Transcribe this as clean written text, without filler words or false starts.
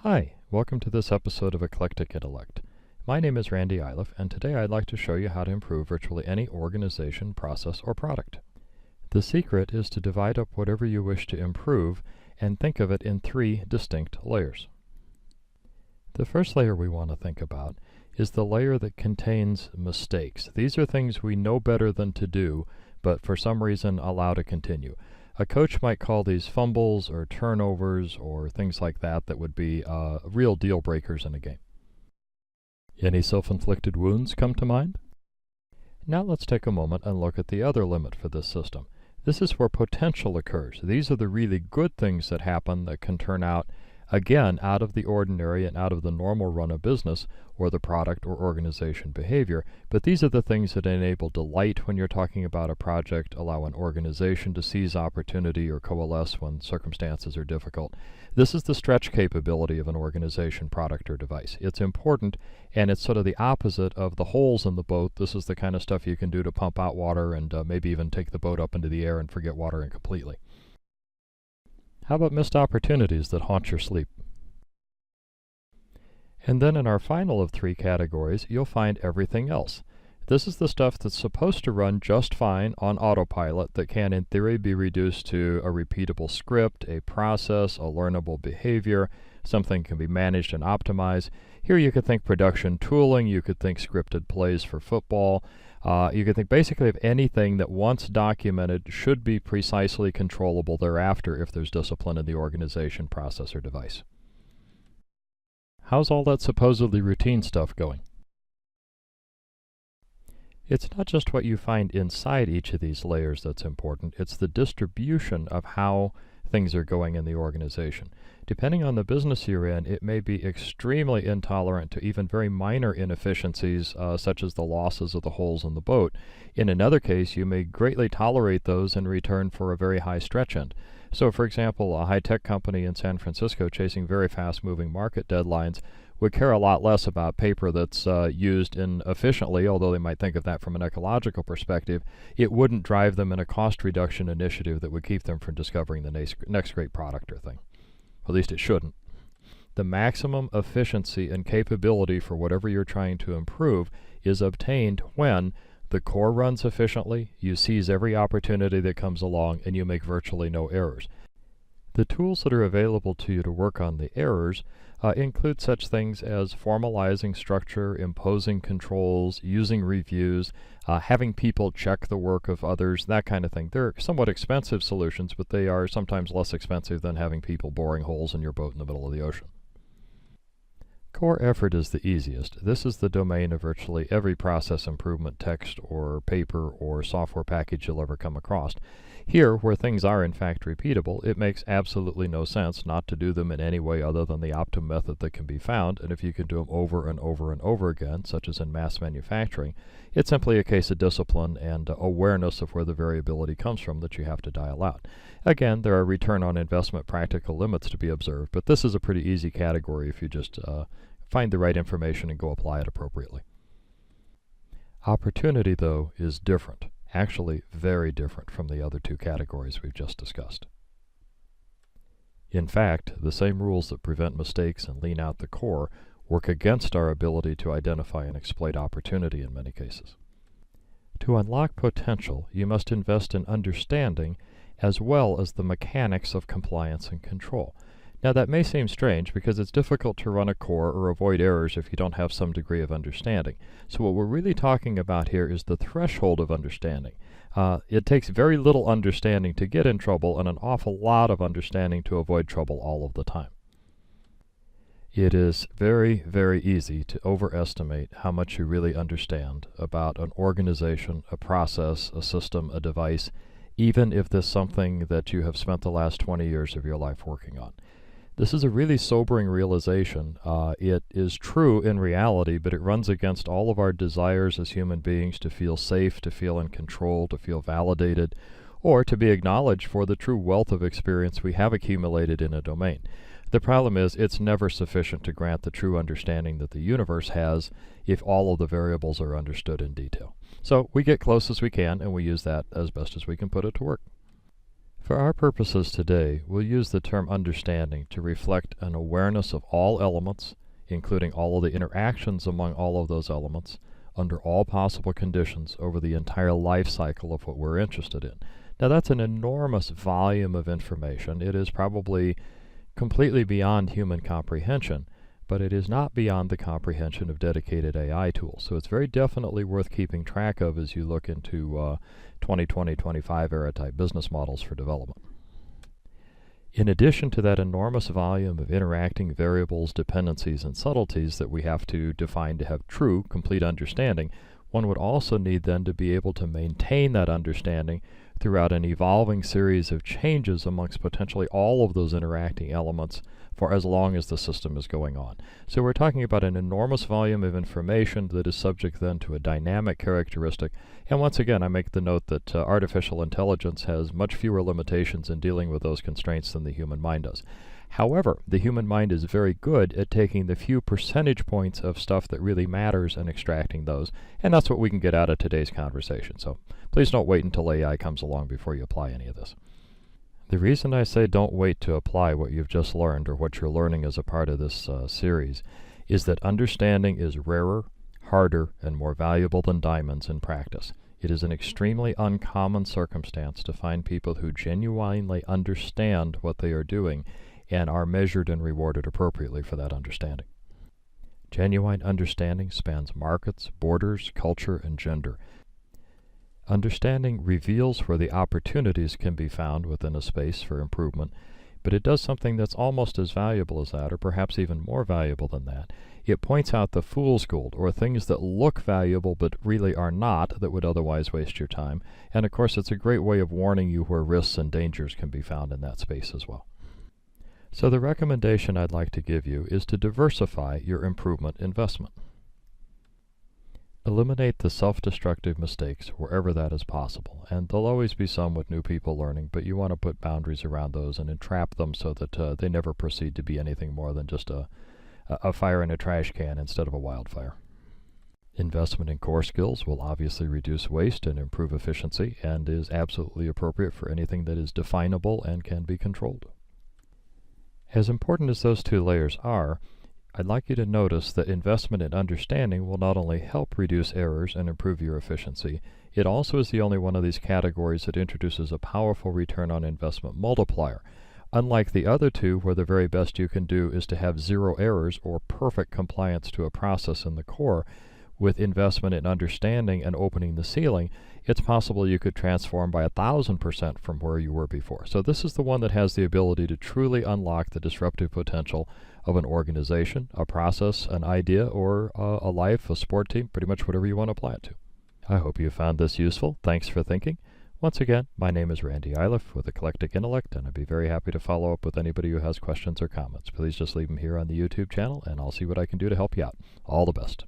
Hi, welcome to this episode of Eclectic Intellect. My name is Randy Iliff, and today I'd like to show you how to improve virtually any organization, process, or product. The secret is to divide up whatever you wish to improve and think of it in three distinct layers. The first layer we want to think about is the layer that contains mistakes. These are things we know better than to do, but for some reason allow to continue. A coach might call these fumbles or turnovers or things like that that would be real deal breakers in a game. Any self-inflicted wounds come to mind? Now let's take a moment and look at the other limit for this system. This is where potential occurs. These are the really good things that happen that can turn out, again, out of the ordinary and out of the normal run of business or the product or organization behavior. But these are the things that enable delight when you're talking about a project, allow an organization to seize opportunity or coalesce when circumstances are difficult. This is the stretch capability of an organization, product, or device. It's important, and it's sort of the opposite of the holes in the boat. This is the kind of stuff you can do to pump out water and maybe even take the boat up into the air and forget watering completely. How about missed opportunities that haunt your sleep? And then in our final of three categories, you'll find everything else. This is the stuff that's supposed to run just fine on autopilot that can, in theory, be reduced to a repeatable script, a process, a learnable behavior. Something can be managed and optimized. Here you could think production tooling, you could think scripted plays for football. You could think basically of anything that once documented should be precisely controllable thereafter if there's discipline in the organization, process, or device. How's all that supposedly routine stuff going? It's not just what you find inside each of these layers that's important, it's the distribution of how things are going in the organization. Depending on the business you're in, it may be extremely intolerant to even very minor inefficiencies, such as the losses of the holes in the boat. In another case, you may greatly tolerate those in return for a very high stretch end. So, for example, a high-tech company in San Francisco chasing very fast-moving market deadlines would care a lot less about paper that's used inefficiently, although they might think of that from an ecological perspective. It wouldn't drive them in a cost reduction initiative that would keep them from discovering the next great product or thing. At least it shouldn't. The maximum efficiency and capability for whatever you're trying to improve is obtained when the core runs efficiently, you seize every opportunity that comes along, and you make virtually no errors. The tools that are available to you to work on the errors include such things as formalizing structure, imposing controls, using reviews, having people check the work of others, that kind of thing. They're somewhat expensive solutions, but they are sometimes less expensive than having people boring holes in your boat in the middle of the ocean. Core effort is the easiest. This is the domain of virtually every process improvement text or paper or software package you'll ever come across. Here, where things are in fact repeatable, it makes absolutely no sense not to do them in any way other than the optimum method that can be found, and if you can do them over and over and over again, such as in mass manufacturing, it's simply a case of discipline and awareness of where the variability comes from that you have to dial out. Again, there are return on investment practical limits to be observed, but this is a pretty easy category if you just find the right information and go apply it appropriately. Opportunity, though, is different. Actually, very different from the other two categories we've just discussed. In fact, the same rules that prevent mistakes and lean out the core work against our ability to identify and exploit opportunity in many cases. To unlock potential, you must invest in understanding as well as the mechanics of compliance and control. Now that may seem strange because it's difficult to run a core or avoid errors if you don't have some degree of understanding. So what we're really talking about here is the threshold of understanding. It takes very little understanding to get in trouble and an awful lot of understanding to avoid trouble all of the time. It is very, very easy to overestimate how much you really understand about an organization, a process, a system, a device, even if this is something that you have spent the last 20 years of your life working on. This is a really sobering realization. It is true in reality, but it runs against all of our desires as human beings to feel safe, to feel in control, to feel validated, or to be acknowledged for the true wealth of experience we have accumulated in a domain. The problem is it's never sufficient to grant the true understanding that the universe has if all of the variables are understood in detail. So we get close as we can, and we use that as best as we can put it to work. For our purposes today, we'll use the term understanding to reflect an awareness of all elements, including all of the interactions among all of those elements, under all possible conditions over the entire life cycle of what we're interested in. Now that's an enormous volume of information. It is probably completely beyond human comprehension, but it is not beyond the comprehension of dedicated AI tools. So it's very definitely worth keeping track of as you look into 2020-25 era type business models for development. In addition to that enormous volume of interacting variables, dependencies, and subtleties that we have to define to have true, complete understanding, one would also need then to be able to maintain that understanding throughout an evolving series of changes amongst potentially all of those interacting elements for as long as the system is going on. So we're talking about an enormous volume of information that is subject then to a dynamic characteristic. And once again, I make the note that artificial intelligence has much fewer limitations in dealing with those constraints than the human mind does. However, the human mind is very good at taking the few percentage points of stuff that really matters and extracting those, and that's what we can get out of today's conversation. So please don't wait until AI comes along before you apply any of this. The reason I say don't wait to apply what you've just learned or what you're learning as a part of this series is that understanding is rarer, harder, and more valuable than diamonds in practice. It is an extremely uncommon circumstance to find people who genuinely understand what they are doing and are measured and rewarded appropriately for that understanding. Genuine understanding spans markets, borders, culture, and gender. Understanding reveals where the opportunities can be found within a space for improvement, but it does something that's almost as valuable as that, or perhaps even more valuable than that. It points out the fool's gold, or things that look valuable but really are not, that would otherwise waste your time. And of course, it's a great way of warning you where risks and dangers can be found in that space as well. So the recommendation I'd like to give you is to diversify your improvement investment. Eliminate the self-destructive mistakes wherever that is possible, and there'll always be some with new people learning, but you want to put boundaries around those and entrap them so that they never proceed to be anything more than just a fire in a trash can instead of a wildfire. Investment in core skills will obviously reduce waste and improve efficiency, and is absolutely appropriate for anything that is definable and can be controlled. As important as those two layers are, I'd like you to notice that investment in understanding will not only help reduce errors and improve your efficiency, it also is the only one of these categories that introduces a powerful return on investment multiplier. Unlike the other two, where the very best you can do is to have zero errors or perfect compliance to a process in the core, with investment in understanding and opening the ceiling, it's possible you could transform by 1,000% from where you were before. So this is the one that has the ability to truly unlock the disruptive potential of an organization, a process, an idea, or a life, a sport team, pretty much whatever you want to apply it to. I hope you found this useful. Thanks for thinking. Once again, my name is Randy Iliff with Eclectic Intellect, and I'd be very happy to follow up with anybody who has questions or comments. Please just leave them here on the YouTube channel, and I'll see what I can do to help you out. All the best.